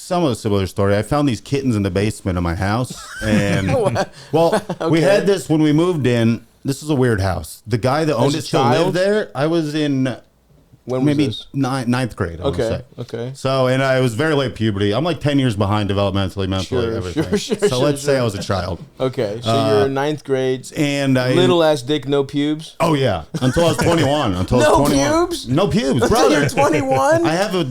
somewhat similar story. I found these kittens in the basement of my house, and we had this when we moved in. This is a weird house. The guy that owned it still lived there. I was in maybe ninth grade. Okay. So, and I was very late puberty. I'm like 10 years behind developmentally, mentally, everything. So let's say I was a child. Okay, so you're in ninth grade. And little ass dick, no pubes. Oh yeah, until I was 21. Pubes? No pubes, brother. You're 21. I have a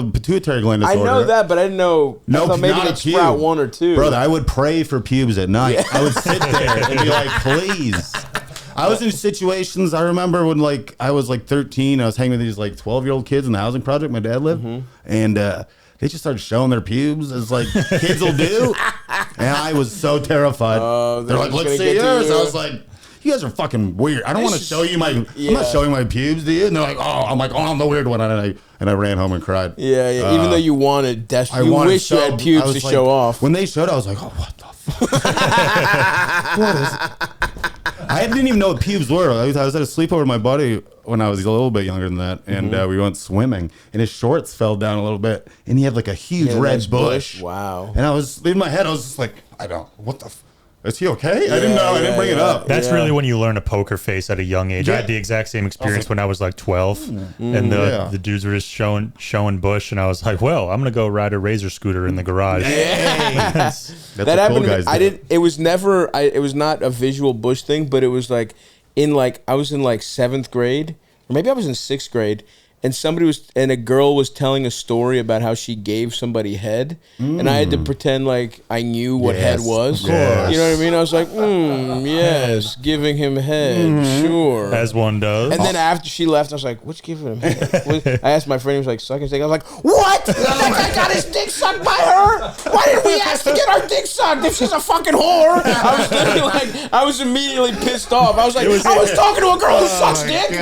pituitary gland disorder. I know that, but I didn't know. No, I thought maybe they'd sprout one or two. Brother, I would pray for pubes at night. I would sit there and be like, please. I was in situations, I remember when I was 13, I was hanging with these 12-year-old kids in the housing project my dad lived, and they just started showing their pubes as kids will do, and I was so terrified. They're like, let's see yours. I was like, you guys are fucking weird. I don't want to show you I'm not showing my pubes to you. And they're like, I'm the weird one. And I ran home and cried. Yeah. Even though you wanted desperately, you wish you had pubes to show off. When they showed, I was like, oh, what the fuck? What is it? I didn't even know what pubes were. I was at a sleepover with my buddy when I was a little bit younger than that, and we went swimming, and his shorts fell down a little bit, and he had a huge red bush. Wow. And I was, in my head, I was just like, what the is he okay? I didn't know. I didn't bring it up. That's really when you learn a poker face at a young age. I had the exact same experience when I was 12, and the dudes were just showing bush, and I was like, well, I'm gonna go ride a razor scooter in the garage. That's that happened. I didn't. It was never. It was not a visual bush thing, but it was I was in 7th grade, or maybe I was in 6th grade. And a girl was telling a story about how she gave somebody head, and I had to pretend like I knew what head was. Of course. You know what I mean? I was like, yes, giving him head, sure. As one does. And then after she left, I was like, what's giving him head? I asked my friend, he was like, suck his dick. I was like, what? That guy got his dick sucked by her? Why didn't we ask to get our dick sucked if she's a fucking whore? I was immediately pissed off. I was like, I was talking to a girl who sucks dick.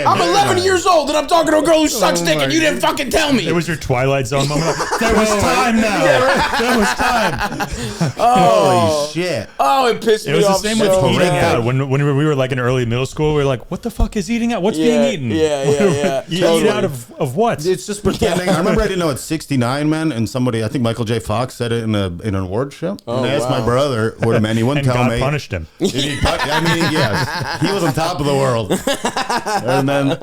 I'm 11 years old and I'm talking to a girl who sucks dick and you didn't fucking tell me. It was your Twilight Zone moment. There was time now. There was time. Holy shit. Oh, it pissed me off. It was the same with eating out. When we were in early middle school, we were like, what the fuck is eating out? What's being eaten? Yeah. You eat out of what? It's just pretending. I remember I didn't know it's 69 men, and somebody, I think Michael J. Fox said it in an award show. And I asked my brother what it meant. He wouldn't tell me. And God punished him. Yes. He was on top of the world. And then,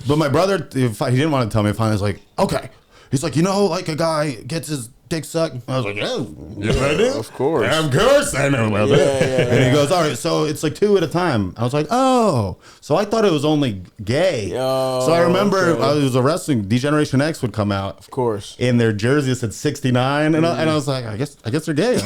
but my brother, he didn't want to tell me. Finally, I was like, okay. He's like, a guy gets his dick sucked. I was like, yes I do. Of course. Of course I know about that. And he goes, all right, so it's 2 at a time. I was like, oh. So I thought it was only gay. Oh, so I remember I was a wrestling, Degeneration X would come out. Of course. In their jersey, it said 69. And I was like, I guess they're gay.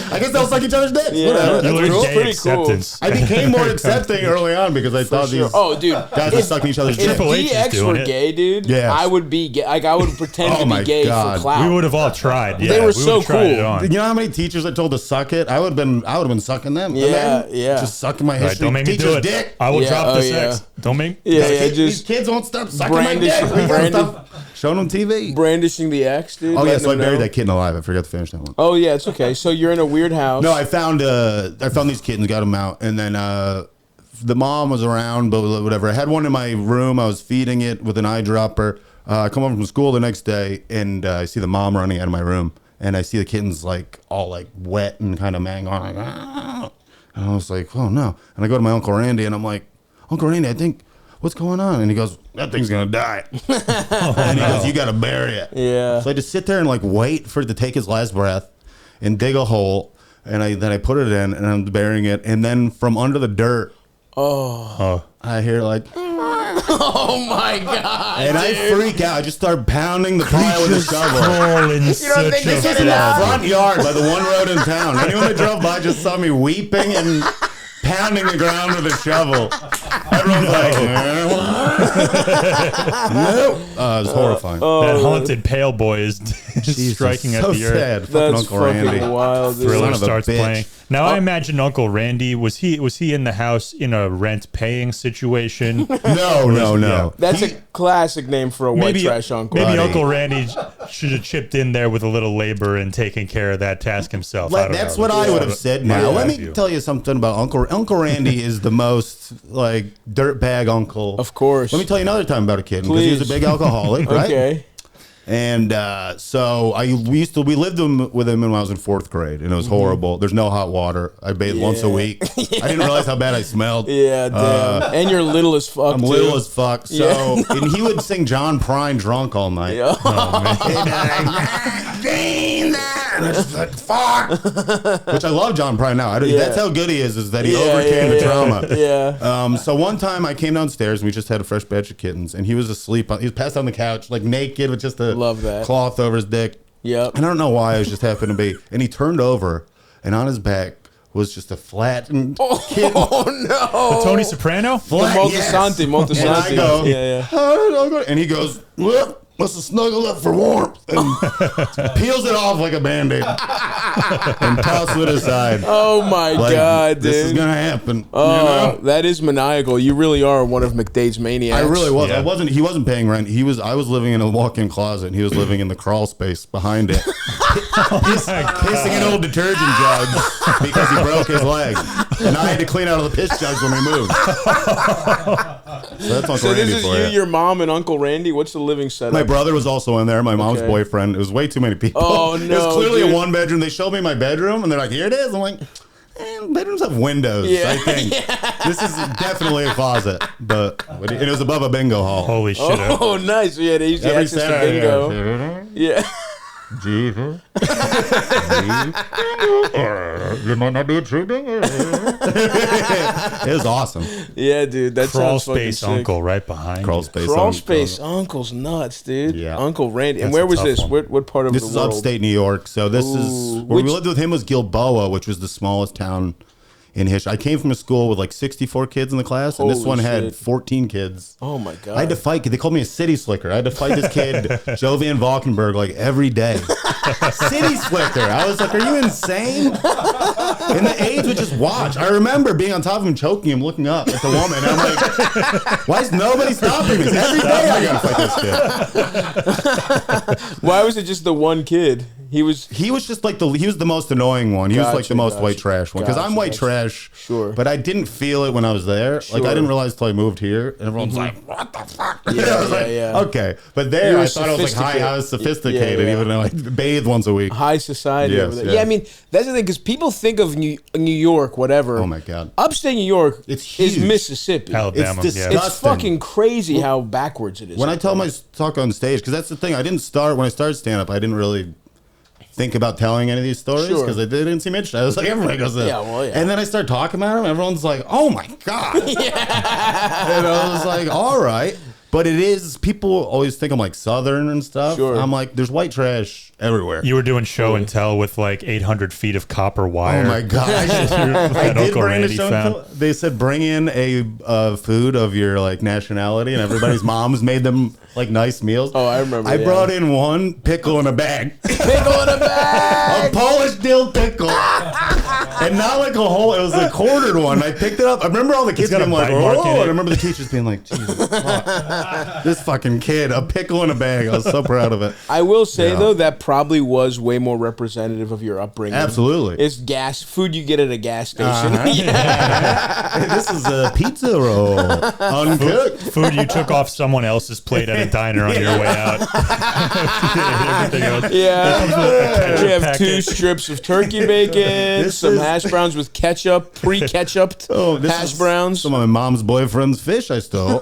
I guess they'll suck each other's dicks. Yeah. Whatever. That's pretty acceptance. Cool. I became more accepting early on because I thought these guys were sucking each other's dicks. If DX were gay, dude, I would be gay. I would pretend to be gay for clout. We would have all tried. Yeah, they were so cool. You know how many teachers I told to suck it? I would have been sucking them. Yeah. Just sucking my history. Don't make me do it. Dick. I will drop the sex. Don't make. These kids won't stop sucking my dick. Showing them TV. Brandishing the X, dude. Oh yeah, so I buried that kitten alive. I forgot to finish that one. Oh yeah, it's okay. So you're in a weird house. No, I found these kittens, got them out, and then the mom was around, but whatever. I had one in my room. I was feeding it with an eyedropper. I come home from school the next day, and I see the mom running out of my room, and I see the kittens all wet and kind of mang on. And I was like, oh no. And I go to my Uncle Randy, and I'm like, Uncle Randy, I think, what's going on? And he goes, that thing's gonna die. And he goes, you gotta bury it. Yeah. So I just sit there and wait for it to take his last breath and dig a hole, and then I put it in, and I'm burying it, and then from under the dirt, I hear oh my god! And dude. I freak out. I just start pounding the pile with a shovel. You don't think this is in the front yard by the one road in town. Anyone that drove by just saw me weeping and pounding the ground with a shovel. Everyone's like, nope. It was horrifying. That haunted pale boy is striking at the earth. That's Uncle Randy. Wild. Thriller starts playing. Now I imagine Uncle Randy was he in the house in a rent paying situation? No. That's a classic name for a white trash uncle. Maybe Uncle Randy should have chipped in there with a little labor and taken care of that task himself. That's what I would have said. Now, let me tell you something about Uncle Randy is the most like dirtbag uncle. Of course. Let me tell you another time about a kid because he was a big alcoholic, right? Okay. And so we lived with him when I was in 4th grade, and it was horrible. There's no hot water. I bathed once a week. I didn't realize how bad I smelled. Yeah, damn. And you're little as fuck. I'm little as fuck. So and he would sing John Prine drunk all night. Yeah. Oh, man. And I just like fuck, which I love John Prine now. That's how good he is that he overcame the trauma. Yeah. So one time I came downstairs and we just had a fresh batch of kittens, and he was asleep. He was passed on the couch, like naked with just a cloth over his dick. Yep. And I don't know why, it just happened to be. And he turned over, and on his back was just a flattened kitten. Oh no! The Tony Soprano? Montesanti. And I go, and he goes, well, must have snuggled up for warmth, and peels it off like a Band-Aid and tosses it aside. Oh my God, dude. This is gonna happen. Oh, that is maniacal. You really are one of McDade's maniacs. I really was. Yeah. He wasn't paying rent. I was living in a walk-in closet, and he was living in the crawl space behind it. Pissing in old detergent jugs because he broke his leg. And I had to clean out all the piss jugs when we moved. So that's Uncle Randy. This is you, your mom, and Uncle Randy. What's the living setup? My brother was also in there. My mom's boyfriend. It was way too many people. Oh, no. It was clearly a 1-bedroom. They showed me my bedroom, and they're like, here it is. I'm like, bedrooms have windows, I think. This is definitely a closet. And it was above a bingo hall. Holy shit. Oh, nice. Yeah, they used to access the bingo. Yeah. Jesus. You might not do a true bingo. It was awesome. Yeah, dude. That's Crawl space uncle right behind. Crawl space uncle's nuts, dude. Yeah. Uncle Randy. And That's where a was tough this? one. What part of this the is world? upstate New York. So this is where we lived with him was Gilboa, which was the smallest town in history. I came from a school with like 64 kids in the class, and this Holy one shit. had 14 kids. Oh my God. I had to fight. They called me a city slicker. I had to fight this kid, Joe Van Valkenburg, like every day. City slicker. I was like, are you insane? And the aides would just watch. I remember being on top of him, choking him, looking up at the woman. And I'm like, why is nobody stopping me? Every day I gotta fight this kid. Why was it just the one kid? He was just like he was the most annoying one. He was like the most white trash one. Because I'm white trash. Sure. But I didn't feel it when I was there. Sure. Like I didn't realize till I moved here. And everyone's like, what the fuck? Yeah, I was like, yeah. okay. But there I thought I was like I was sophisticated, even though I bathed once a week. High society over there. Yes. Yeah, I mean, that's the thing, because people think of New York, whatever. Oh my God. Upstate New York It's huge. is Mississippi. Alabama. It's yeah. It's fucking crazy how backwards it is. When I tell my talk on stage, because that's the thing, when I started stand-up, I didn't really think about telling any of these stories because they didn't seem interesting. I was like, everybody goes there. Yeah, well, yeah. And then I start talking about them, everyone's like, oh my God. And I was like, all right. But it is, people always think I'm like Southern and stuff. Sure. I'm like, there's white trash everywhere. You were doing show and tell with like 800 feet of copper wire. Oh my God. I did Uncle bring in a Randy show. found. They said bring in a food of your like nationality, and everybody's moms made them like nice meals. Oh, I remember. I brought in one pickle in a bag. Pickle in a bag! A Polish dill pickle. And not like a whole, it was a quartered one. I picked it up. I remember all the kids got being a like, bite mark in oh, and I it. remember the teachers being like, Jesus, fuck. This fucking kid, a pickle in a bag. I was so proud of it. I will say, though, that probably was way more representative of your upbringing. Absolutely. It's food you get at a gas station. This is a pizza roll. Uncooked. Food you took off someone else's plate at a diner on your way out. Everything else. Yeah. We have packet. 2 strips of turkey bacon, some hash browns with ketchup, pre-ketchuped hash browns. Some of my mom's boyfriend's fish I stole.